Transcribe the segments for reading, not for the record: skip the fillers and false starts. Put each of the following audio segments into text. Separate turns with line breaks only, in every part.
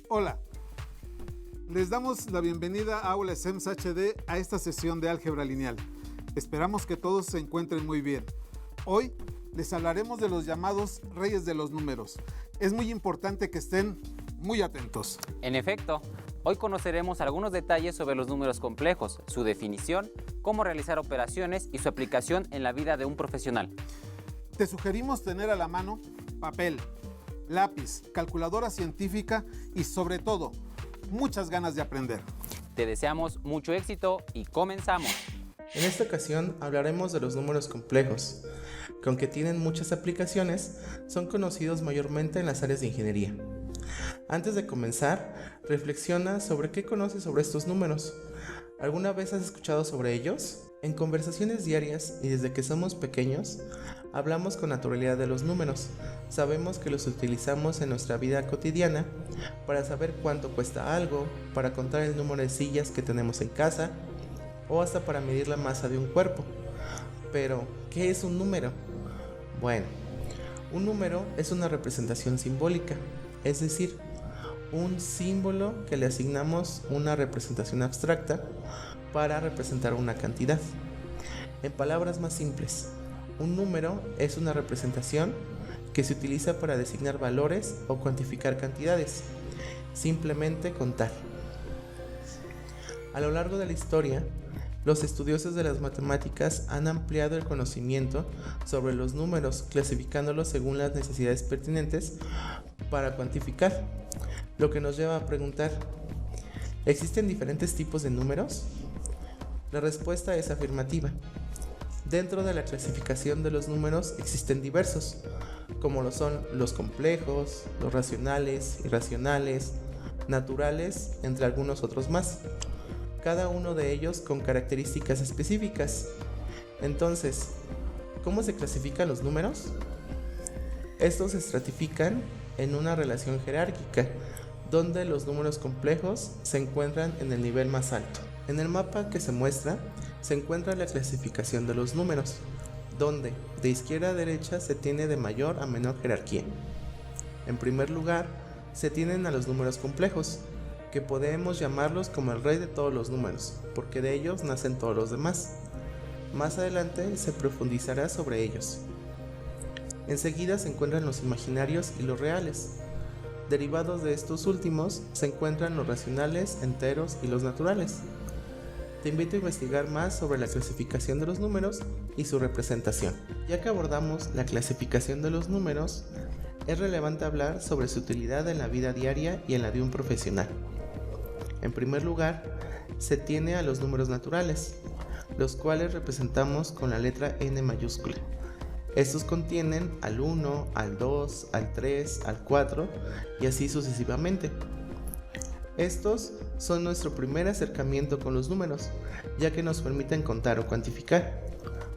Hola, les damos la bienvenida a Aula SEMS HD a esta sesión de álgebra lineal. Esperamos que todos se encuentren muy bien. Hoy les hablaremos de los llamados reyes de los números. Es muy importante que estén muy atentos.
En efecto, hoy conoceremos algunos detalles sobre los números complejos, su definición, cómo realizar operaciones y su aplicación en la vida de un profesional.
Te sugerimos tener a la mano papel, lápiz, calculadora científica y sobre todo, muchas ganas de aprender.
Te deseamos mucho éxito y comenzamos.
En esta ocasión hablaremos de los números complejos, que aunque tienen muchas aplicaciones, son conocidos mayormente en las áreas de ingeniería. Antes de comenzar, reflexiona sobre qué conoces sobre estos números. ¿Alguna vez has escuchado sobre ellos? En conversaciones diarias y desde que somos pequeños, hablamos con naturalidad de los números. Sabemos que los utilizamos en nuestra vida cotidiana para saber cuánto cuesta algo, para contar el número de sillas que tenemos en casa o hasta para medir la masa de un cuerpo. Pero, ¿qué es un número? Bueno, un número es una representación simbólica, es decir, un símbolo que le asignamos una representación abstracta para representar una cantidad. En palabras más simples, un número es una representación que se utiliza para designar valores o cuantificar cantidades, simplemente contar. A lo largo de la historia, los estudiosos de las matemáticas han ampliado el conocimiento sobre los números, clasificándolos según las necesidades pertinentes para cuantificar, lo que nos lleva a preguntar, ¿existen diferentes tipos de números? La respuesta es afirmativa. Dentro de la clasificación de los números existen diversos, como lo son los complejos, los racionales, irracionales, naturales, entre algunos otros más, cada uno de ellos con características específicas. Entonces, ¿cómo se clasifican los números? Estos se estratifican en una relación jerárquica, donde los números complejos se encuentran en el nivel más alto. En el mapa que se muestra, se encuentra la clasificación de los números, donde de izquierda a derecha se tiene de mayor a menor jerarquía. En primer lugar, se tienen a los números complejos, que podemos llamarlos como el rey de todos los números, porque de ellos nacen todos los demás. Más adelante se profundizará sobre ellos. Enseguida se encuentran los imaginarios y los reales. Derivados de estos últimos se encuentran los racionales, enteros y los naturales. Te invito a investigar más sobre la clasificación de los números y su representación. Ya que abordamos la clasificación de los números, es relevante hablar sobre su utilidad en la vida diaria y en la de un profesional. En primer lugar, se tiene a los números naturales, los cuales representamos con la letra N mayúscula. Estos contienen al 1, al 2, al 3, al 4 y así sucesivamente. Estos son nuestro primer acercamiento con los números, ya que nos permiten contar o cuantificar.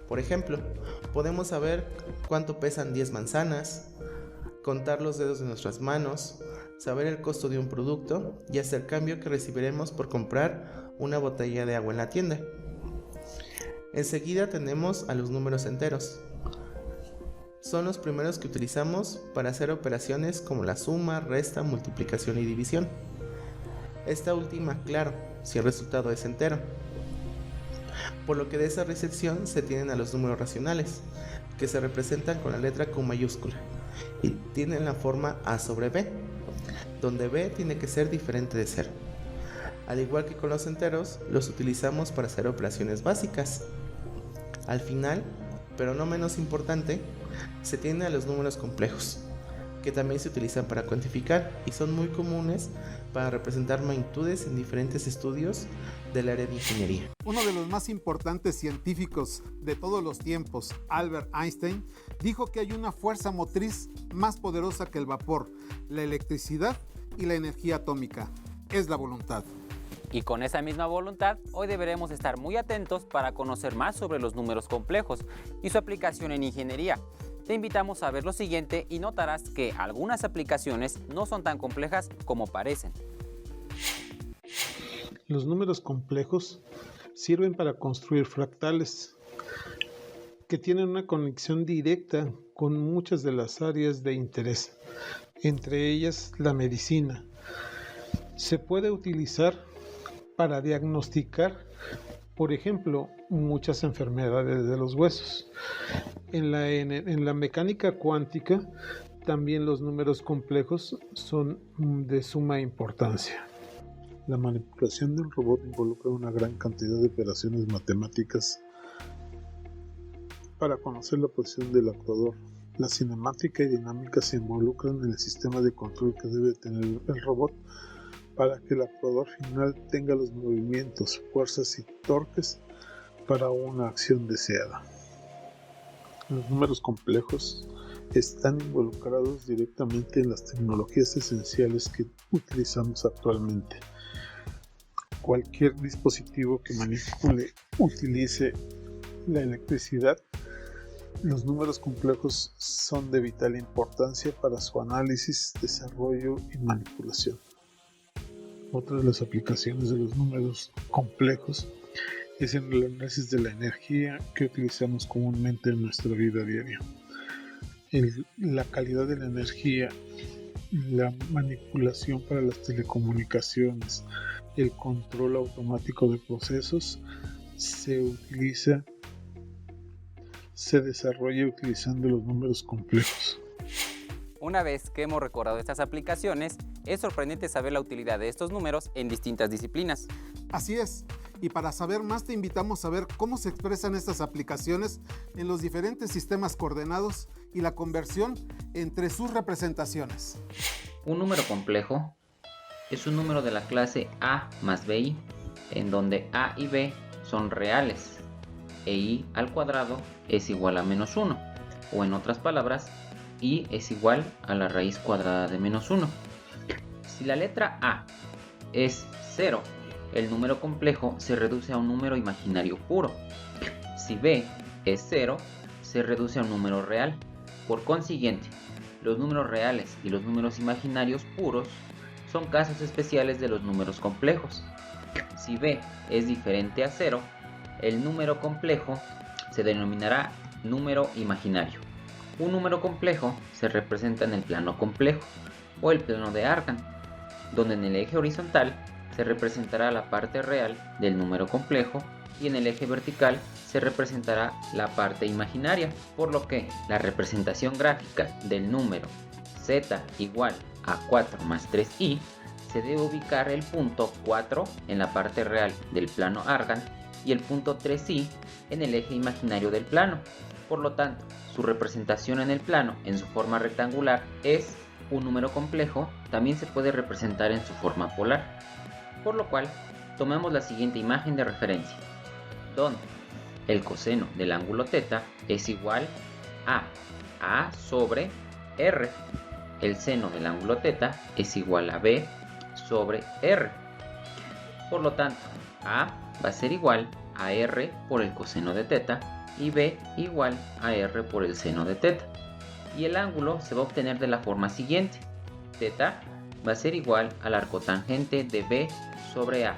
Por ejemplo, podemos saber cuánto pesan 10 manzanas, contar los dedos de nuestras manos, saber el costo de un producto y hasta el cambio que recibiremos por comprar una botella de agua en la tienda. Enseguida tenemos a los números enteros. Son los primeros que utilizamos para hacer operaciones como la suma, resta, multiplicación y división. Esta última, claro, si el resultado es entero. Por lo que de esa recepción se tienen a los números racionales, que se representan con la letra Q mayúscula y tienen la forma A sobre B, donde B tiene que ser diferente de 0. Al igual que con los enteros, los utilizamos para hacer operaciones básicas. Al final, pero no menos importante, se tiene a los números complejos, que también se utilizan para cuantificar y son muy comunes para representar magnitudes en diferentes estudios del área de ingeniería.
Uno de los más importantes científicos de todos los tiempos, Albert Einstein, dijo que hay una fuerza motriz más poderosa que el vapor, la electricidad y la energía atómica. Es la voluntad.
Y con esa misma voluntad, hoy deberemos estar muy atentos para conocer más sobre los números complejos y su aplicación en ingeniería. Te invitamos a ver lo siguiente y notarás que algunas aplicaciones no son tan complejas como parecen.
Los números complejos sirven para construir fractales, que tienen una conexión directa con muchas de las áreas de interés, entre ellas la medicina. Se puede utilizar para diagnosticar, por ejemplo, muchas enfermedades de los huesos. En la mecánica cuántica, también los números complejos son de suma importancia.
La manipulación de un robot involucra una gran cantidad de operaciones matemáticas para conocer la posición del actuador. La cinemática y dinámica se involucran en el sistema de control que debe tener el robot para que el actuador final tenga los movimientos, fuerzas y torques para una acción deseada. Los números complejos están involucrados directamente en las tecnologías esenciales que utilizamos actualmente. Cualquier dispositivo que utilice la electricidad, los números complejos son de vital importancia para su análisis, desarrollo y manipulación. Otra de las aplicaciones de los números complejos es en el análisis de la energía que utilizamos comúnmente en nuestra vida diaria. La calidad de la energía, la manipulación para las telecomunicaciones, el control automático de procesos se desarrolla utilizando los números complejos.
Una vez que hemos recordado estas aplicaciones, es sorprendente saber la utilidad de estos números en distintas disciplinas.
Así es, y para saber más te invitamos a ver cómo se expresan estas aplicaciones en los diferentes sistemas coordenados y la conversión entre sus representaciones.
Un número complejo es un número de la clase A más BI, en donde A y B son reales e I al cuadrado es igual a menos 1, o en otras palabras, I es igual a la raíz cuadrada de menos 1. Si la letra A es 0, el número complejo se reduce a un número imaginario puro. Si B es 0, se reduce a un número real. Por consiguiente, los números reales y los números imaginarios puros son casos especiales de los números complejos. Si B es diferente a 0, el número complejo se denominará número imaginario. Un número complejo se representa en el plano complejo o el plano de Argand, donde en el eje horizontal se representará la parte real del número complejo y en el eje vertical se representará la parte imaginaria, por lo que la representación gráfica del número z igual a 4 más 3i se debe ubicar el punto 4 en la parte real del plano Argand y el punto 3i en el eje imaginario del plano. Por lo tanto, su representación en el plano en su forma rectangular es un número complejo, también se puede representar en su forma polar. Por lo cual, tomamos la siguiente imagen de referencia, donde el coseno del ángulo θ es igual a A sobre R. El seno del ángulo θ es igual a B sobre R. Por lo tanto, A va a ser igual a R por el coseno de θ y B igual a R por el seno de θ. Y el ángulo se va a obtener de la forma siguiente. θ va a ser igual al arcotangente de B sobre A.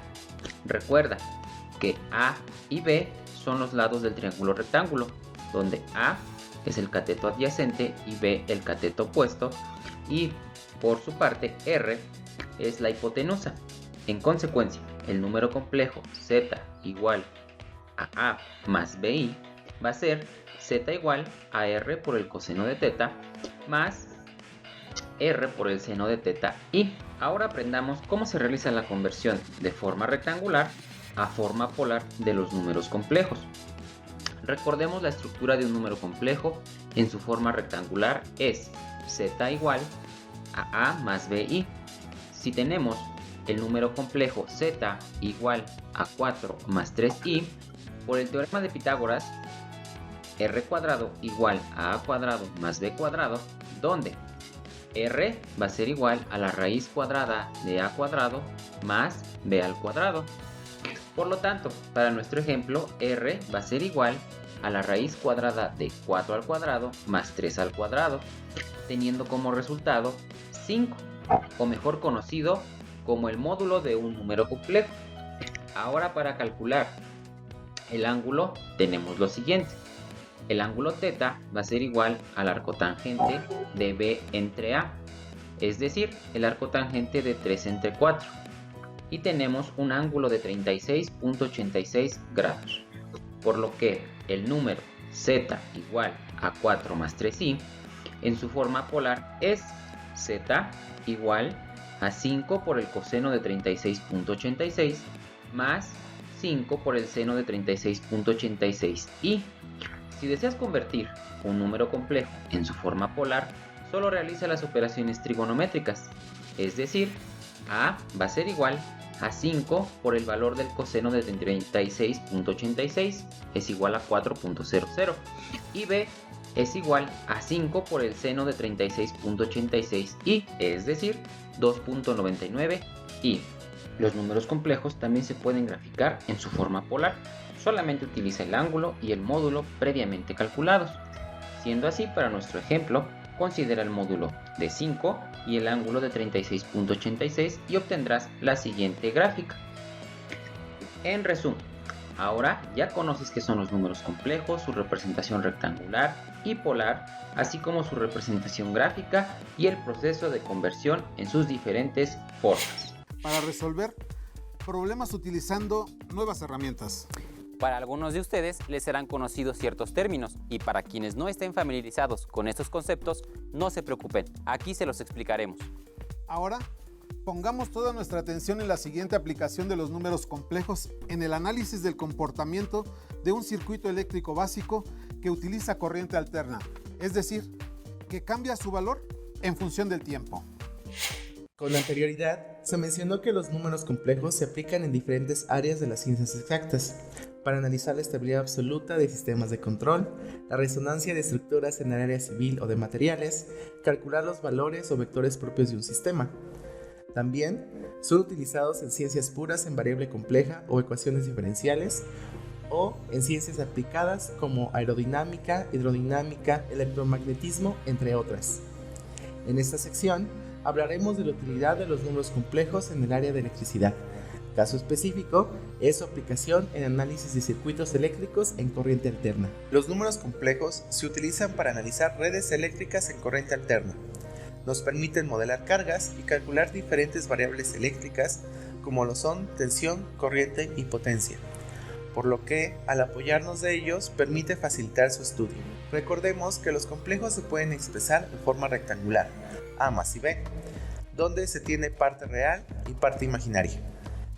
Recuerda que A y B son los lados del triángulo rectángulo, donde A es el cateto adyacente y B el cateto opuesto, y por su parte R es la hipotenusa. En consecuencia, el número complejo z igual a A más BI va a ser z igual a R por el coseno de θ más R por el seno de θ y. Ahora aprendamos cómo se realiza la conversión de forma rectangular a forma polar de los números complejos. Recordemos la estructura de un número complejo en su forma rectangular es z igual a A más BI. Si tenemos el número complejo z igual a 4 más 3i, por el teorema de Pitágoras, r cuadrado igual a a cuadrado más b cuadrado, donde r va a ser igual a la raíz cuadrada de a cuadrado más b al cuadrado. Por lo tanto, para nuestro ejemplo, r va a ser igual a la raíz cuadrada de 4 al cuadrado más 3 al cuadrado, teniendo como resultado 5, o mejor conocido como el módulo de un número complejo. Ahora, para calcular el ángulo tenemos lo siguiente. El ángulo θ va a ser igual al arco tangente de B entre A, es decir, el arco tangente de 3 entre 4. Y tenemos un ángulo de 36.86 grados, por lo que el número z igual a 4 más 3i en su forma polar es z igual a 5 por el coseno de 36.86 más 5 por el seno de 36.86i. Si deseas convertir un número complejo en su forma polar, solo realiza las operaciones trigonométricas, es decir, a va a ser igual a 5 por el valor del coseno de 36.86 es igual a 4.00 y b es igual a 5 por el seno de 36.86i, es decir, 2.99 y los números complejos también se pueden graficar en su forma polar. Solamente utiliza el ángulo y el módulo previamente calculados. Siendo así, para nuestro ejemplo, considera el módulo de 5 y el ángulo de 36.86 y obtendrás la siguiente gráfica. En resumen, ahora ya conoces qué son los números complejos, su representación rectangular y polar, así como su representación gráfica y el proceso de conversión en sus diferentes formas.
Para resolver problemas utilizando nuevas herramientas.
Para algunos de ustedes les serán conocidos ciertos términos y para quienes no estén familiarizados con estos conceptos, no se preocupen, aquí se los explicaremos.
Ahora, pongamos toda nuestra atención en la siguiente aplicación de los números complejos en el análisis del comportamiento de un circuito eléctrico básico que utiliza corriente alterna, es decir, que cambia su valor en función del tiempo.
Con anterioridad, se mencionó que los números complejos se aplican en diferentes áreas de las ciencias exactas, para analizar la estabilidad absoluta de sistemas de control, la resonancia de estructuras en el área civil o de materiales, calcular los valores o vectores propios de un sistema. También son utilizados en ciencias puras en variable compleja o ecuaciones diferenciales, o en ciencias aplicadas como aerodinámica, hidrodinámica, electromagnetismo, entre otras. En esta sección hablaremos de la utilidad de los números complejos en el área de electricidad. Caso específico es su aplicación en análisis de circuitos eléctricos en corriente alterna. Los números complejos se utilizan para analizar redes eléctricas en corriente alterna. Nos permiten modelar cargas y calcular diferentes variables eléctricas como lo son tensión, corriente y potencia, por lo que al apoyarnos de ellos permite facilitar su estudio. Recordemos que los complejos se pueden expresar en forma rectangular, A más y B, donde se tiene parte real y parte imaginaria,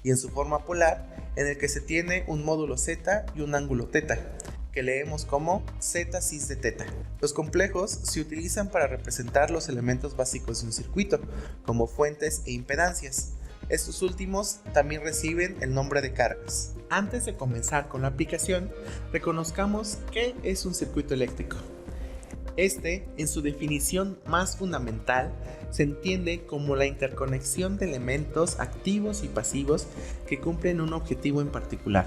y en su forma polar, en el que se tiene un módulo z y un ángulo θ, que leemos como z cis de θ. Los complejos se utilizan para representar los elementos básicos de un circuito, como fuentes e impedancias. Estos últimos también reciben el nombre de cargas. Antes de comenzar con la aplicación, reconozcamos qué es un circuito eléctrico. Este, en su definición más fundamental, se entiende como la interconexión de elementos activos y pasivos que cumplen un objetivo en particular.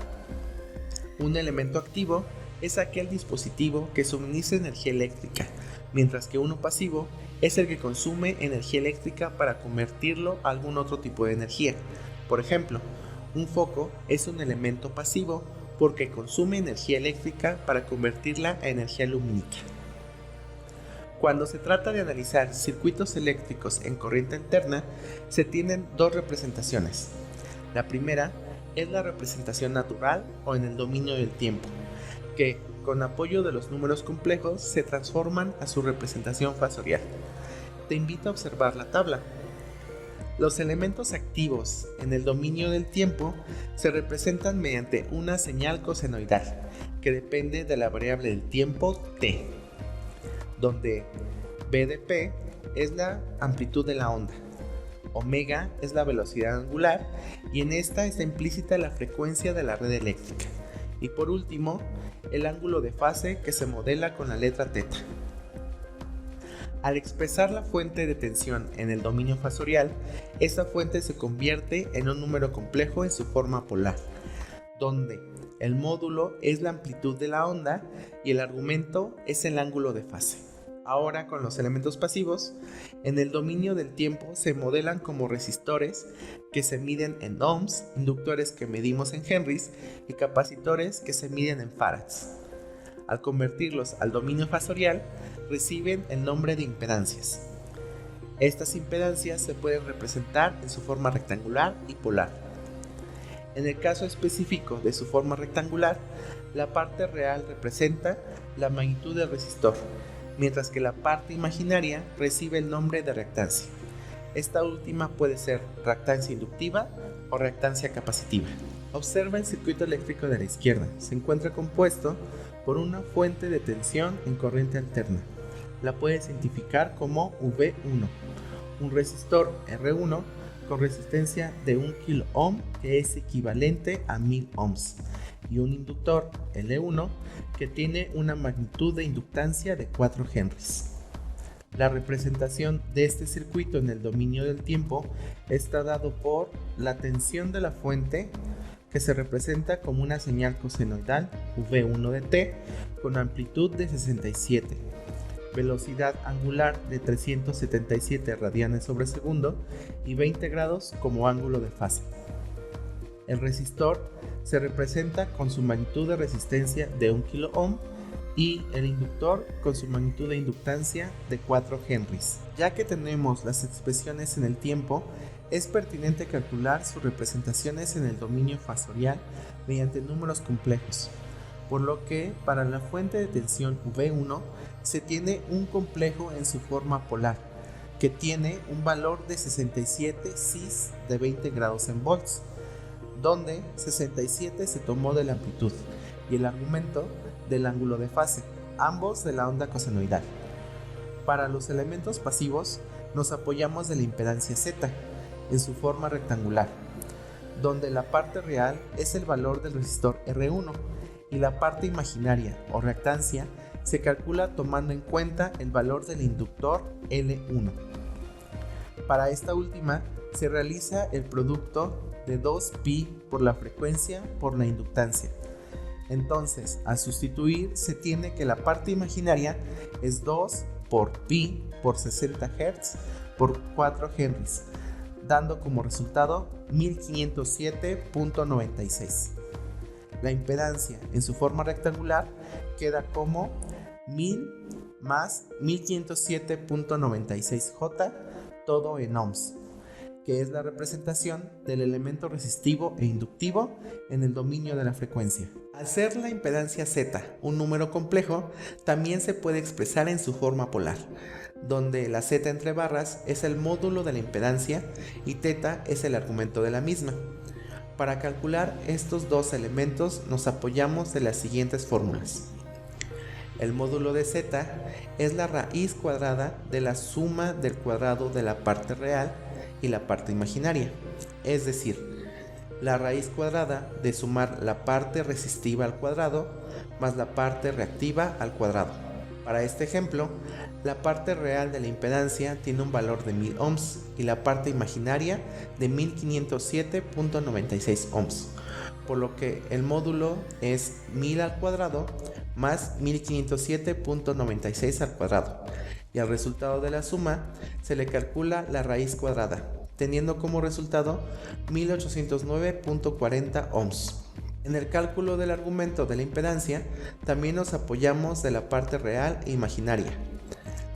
Un elemento activo es aquel dispositivo que suministra energía eléctrica, mientras que uno pasivo es el que consume energía eléctrica para convertirlo a algún otro tipo de energía. Por ejemplo, un foco es un elemento pasivo porque consume energía eléctrica para convertirla a energía lumínica. Cuando se trata de analizar circuitos eléctricos en corriente alterna, se tienen dos representaciones. La primera es la representación natural o en el dominio del tiempo, que, con apoyo de los números complejos, se transforman a su representación fasorial. Te invito a observar la tabla. Los elementos activos en el dominio del tiempo se representan mediante una señal cosenoidal, que depende de la variable del tiempo t, donde B de P es la amplitud de la onda, omega es la velocidad angular y en esta está implícita la frecuencia de la red eléctrica. Y por último, el ángulo de fase que se modela con la letra θ. Al expresar la fuente de tensión en el dominio fasorial, esta fuente se convierte en un número complejo en su forma polar, donde el módulo es la amplitud de la onda y el argumento es el ángulo de fase. Ahora, con los elementos pasivos, en el dominio del tiempo se modelan como resistores que se miden en ohms, inductores que medimos en henrys y capacitores que se miden en farads. Al convertirlos al dominio fasorial, reciben el nombre de impedancias. Estas impedancias se pueden representar en su forma rectangular y polar. En el caso específico de su forma rectangular, la parte real representa la magnitud del resistor, mientras que la parte imaginaria recibe el nombre de reactancia. Esta última puede ser reactancia inductiva o reactancia capacitiva. Observa el circuito eléctrico de la izquierda. Se encuentra compuesto por una fuente de tensión en corriente alterna. La puedes identificar como V1, un resistor R1 con resistencia de 1 kΩ que es equivalente a 1000 ohms y un inductor L1 que tiene una magnitud de inductancia de 4 henries. La representación de este circuito en el dominio del tiempo está dado por la tensión de la fuente, que se representa como una señal cosenoidal V1 de t con amplitud de 67, velocidad angular de 377 radianes sobre segundo y 20 grados como ángulo de fase. El resistor se representa con su magnitud de resistencia de 1 kΩ y el inductor con su magnitud de inductancia de 4 henries. Ya que tenemos las expresiones en el tiempo, es pertinente calcular sus representaciones en el dominio fasorial mediante números complejos, por lo que para la fuente de tensión V1 se tiene un complejo en su forma polar, que tiene un valor de 67 cis de 20 grados en volts, donde 67 se tomó de la amplitud y el argumento del ángulo de fase, ambos de la onda cosenoidal. Para los elementos pasivos nos apoyamos de la impedancia Z en su forma rectangular, donde la parte real es el valor del resistor R1 y la parte imaginaria o reactancia se calcula tomando en cuenta el valor del inductor L1. Para esta última se realiza el producto de 2pi por la frecuencia por la inductancia. Entonces, al sustituir, se tiene que la parte imaginaria es 2 por pi por 60 Hz por 4 henries, dando como resultado 1507.96. La impedancia en su forma rectangular queda como 1000 más 1507.96J, todo en ohms, que es la representación del elemento resistivo e inductivo en el dominio de la frecuencia. Al ser la impedancia Z un número complejo, también se puede expresar en su forma polar, donde la Z entre barras es el módulo de la impedancia y θ es el argumento de la misma. Para calcular estos dos elementos nos apoyamos de las siguientes fórmulas. El módulo de Z es la raíz cuadrada de la suma del cuadrado de la parte real y la parte imaginaria, es decir, la raíz cuadrada de sumar la parte resistiva al cuadrado más la parte reactiva al cuadrado. Para este ejemplo, la parte real de la impedancia tiene un valor de 1000 ohms y la parte imaginaria de 1507.96 ohms, por lo que el módulo es 1000 al cuadrado más 1507.96 al cuadrado, y al resultado de la suma se le calcula la raíz cuadrada, teniendo como resultado 1809.40 ohms. En el cálculo del argumento de la impedancia también nos apoyamos de la parte real e imaginaria,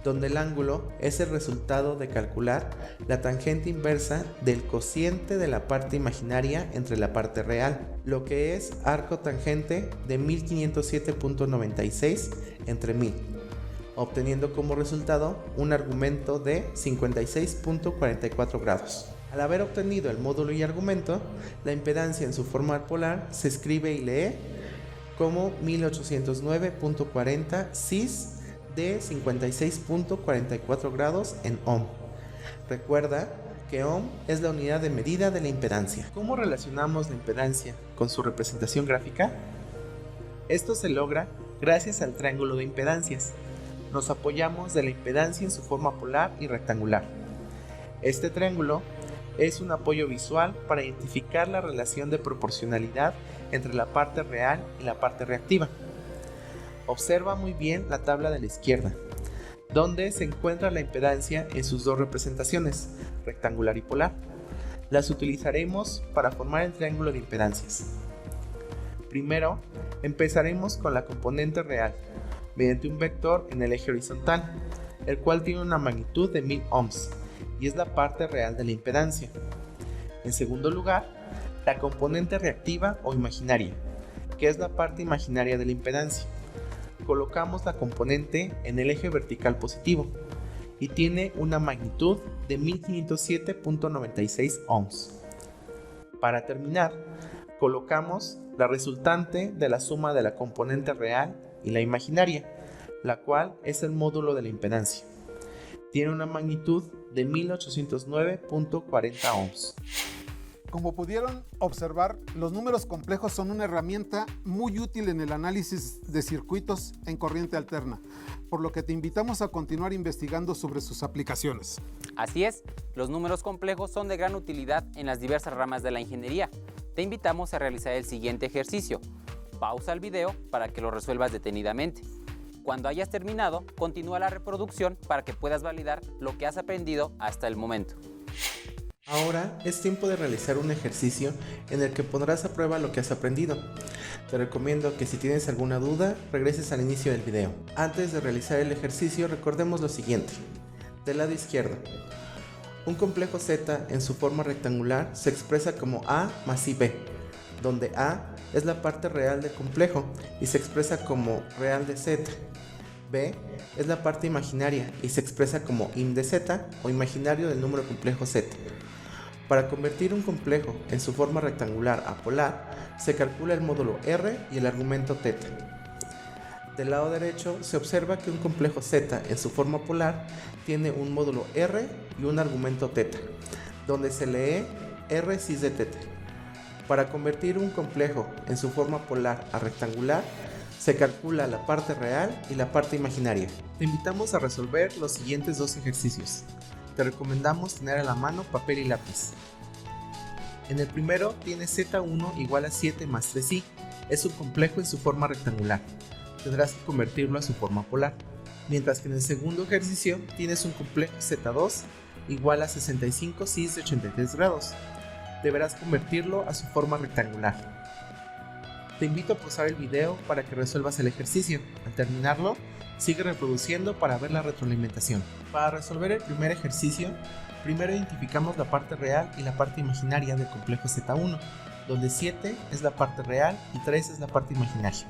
donde el ángulo es el resultado de calcular la tangente inversa del cociente de la parte imaginaria entre la parte real, lo que es arco tangente de 1507.96 entre 1000, obteniendo como resultado un argumento de 56.44 grados. Al haber obtenido el módulo y argumento, la impedancia en su forma polar se escribe y lee como 1809.40 cis de 56.44 grados en ohm. Recuerda que ohm es la unidad de medida de la impedancia. ¿Cómo relacionamos la impedancia con su representación gráfica? Esto se logra gracias al triángulo de impedancias. Nos apoyamos de la impedancia en su forma polar y rectangular. Este triángulo es un apoyo visual para identificar la relación de proporcionalidad entre la parte real y la parte reactiva. Observa muy bien la tabla de la izquierda, donde se encuentra la impedancia en sus dos representaciones, rectangular y polar. Las utilizaremos para formar el triángulo de impedancias. Primero, empezaremos con la componente real, mediante un vector en el eje horizontal, el cual tiene una magnitud de 1000 ohms y es la parte real de la impedancia. En segundo lugar, la componente reactiva o imaginaria, que es la parte imaginaria de la impedancia. Colocamos la componente en el eje vertical positivo y tiene una magnitud de 1507.96 ohms. Para terminar, colocamos la resultante de la suma de la componente real y la imaginaria, la cual es el módulo de la impedancia. Tiene una magnitud de 1809.40 ohms.
Como pudieron observar, los números complejos son una herramienta muy útil en el análisis de circuitos en corriente alterna, por lo que te invitamos a continuar investigando sobre sus aplicaciones.
Así es, los números complejos son de gran utilidad en las diversas ramas de la ingeniería. Te invitamos a realizar el siguiente ejercicio. Pausa el video para que lo resuelvas detenidamente. Cuando hayas terminado, continúa la reproducción para que puedas validar lo que has aprendido hasta el momento.
Ahora es tiempo de realizar un ejercicio en el que pondrás a prueba lo que has aprendido. Te recomiendo que si tienes alguna duda, regreses al inicio del video. Antes de realizar el ejercicio, recordemos lo siguiente. Del lado izquierdo, un complejo Z en su forma rectangular se expresa como A más IB, donde A es la parte real del complejo y se expresa como real de Z. B es la parte imaginaria y se expresa como im de Z o imaginario del número complejo Z. Para convertir un complejo en su forma rectangular a polar, se calcula el módulo R y el argumento θ. Del lado derecho se observa que un complejo Z en su forma polar tiene un módulo R y un argumento θ, donde se lee R cis de θ. Para convertir un complejo en su forma polar a rectangular, se calcula la parte real y la parte imaginaria. Te invitamos a resolver los siguientes dos ejercicios. Te recomendamos tener a la mano papel y lápiz. En el primero tienes Z1 igual a 7 más 3i. Es un complejo en su forma rectangular. Tendrás que convertirlo a su forma polar. Mientras que en el segundo ejercicio tienes un complejo Z2 igual a 65 cis de 83 grados. Deberás convertirlo a su forma rectangular. Te invito a pausar el video para que resuelvas el ejercicio. Al terminarlo, sigue reproduciendo para ver la retroalimentación. Para resolver el primer ejercicio, primero identificamos la parte real y la parte imaginaria del complejo Z1, donde 7 es la parte real y 3 es la parte imaginaria.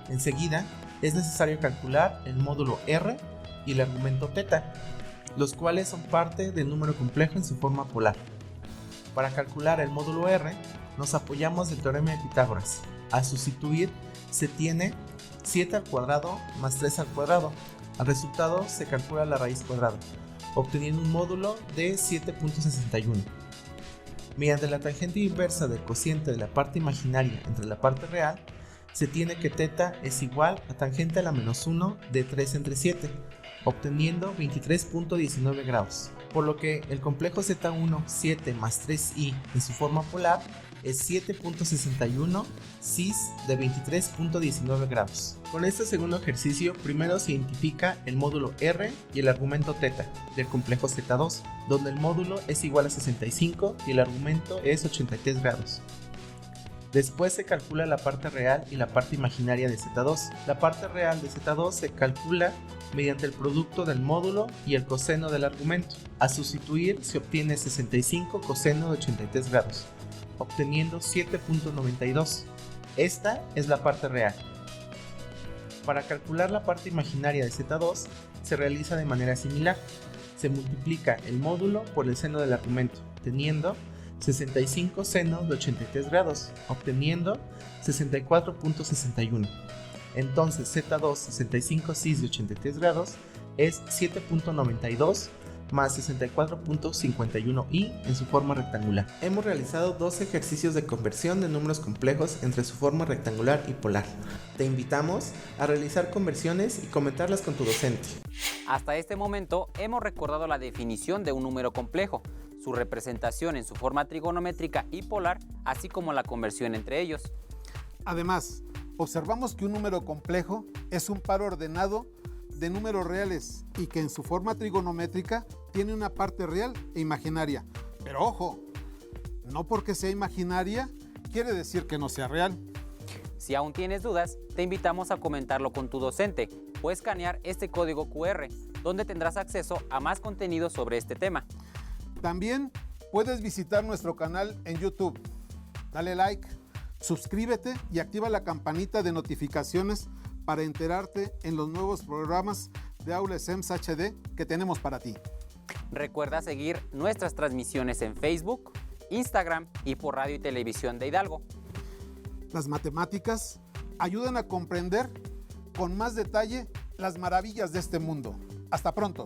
Enseguida, es necesario calcular el módulo R y el argumento θ, los cuales son parte del número complejo en su forma polar. Para calcular el módulo R, nos apoyamos del teorema de Pitágoras. Al sustituir, se tiene 7 al cuadrado más 3 al cuadrado. Al resultado se calcula la raíz cuadrada, obteniendo un módulo de 7.61. Mediante la tangente inversa del cociente de la parte imaginaria entre la parte real, se tiene que θ es igual a tangente a la menos 1 de 3 entre 7, obteniendo 23.19 grados. Por lo que el complejo Z1 7 más 3i en su forma polar es 7.61 cis de 23.19 grados. Con este segundo ejercicio, primero se identifica el módulo R y el argumento θ del complejo Z2, donde el módulo es igual a 65 y el argumento es 83 grados. Después se calcula la parte real y la parte imaginaria de Z2. La parte real de Z2 se calcula mediante el producto del módulo y el coseno del argumento. A sustituir se obtiene 65 coseno de 83 grados, obteniendo 7.92. Esta es la parte real. Para calcular la parte imaginaria de Z2 se realiza de manera similar. Se multiplica el módulo por el seno del argumento, teniendo 65 seno de 83 grados, obteniendo 64.61. Entonces Z2 65 cis de 83 grados es 7.92 más 64.51i en su forma rectangular. Hemos realizado dos ejercicios de conversión de números complejos entre su forma rectangular y polar. Te invitamos a realizar conversiones y comentarlas con tu docente.
Hasta este momento hemos recordado la definición de un número complejo, su representación en su forma trigonométrica y polar, así como la conversión entre ellos.
Además, observamos que un número complejo es un par ordenado de números reales y que en su forma trigonométrica tiene una parte real e imaginaria. Pero ojo, no porque sea imaginaria quiere decir que no sea real.
Si aún tienes dudas, te invitamos a comentarlo con tu docente o escanear este código QR, donde tendrás acceso a más contenido sobre este tema.
También puedes visitar nuestro canal en YouTube. Dale like, suscríbete y activa la campanita de notificaciones para enterarte en los nuevos programas de Aula SEMS HD que tenemos para ti.
Recuerda seguir nuestras transmisiones en Facebook, Instagram y por radio y televisión de Hidalgo.
Las matemáticas ayudan a comprender con más detalle las maravillas de este mundo. Hasta pronto.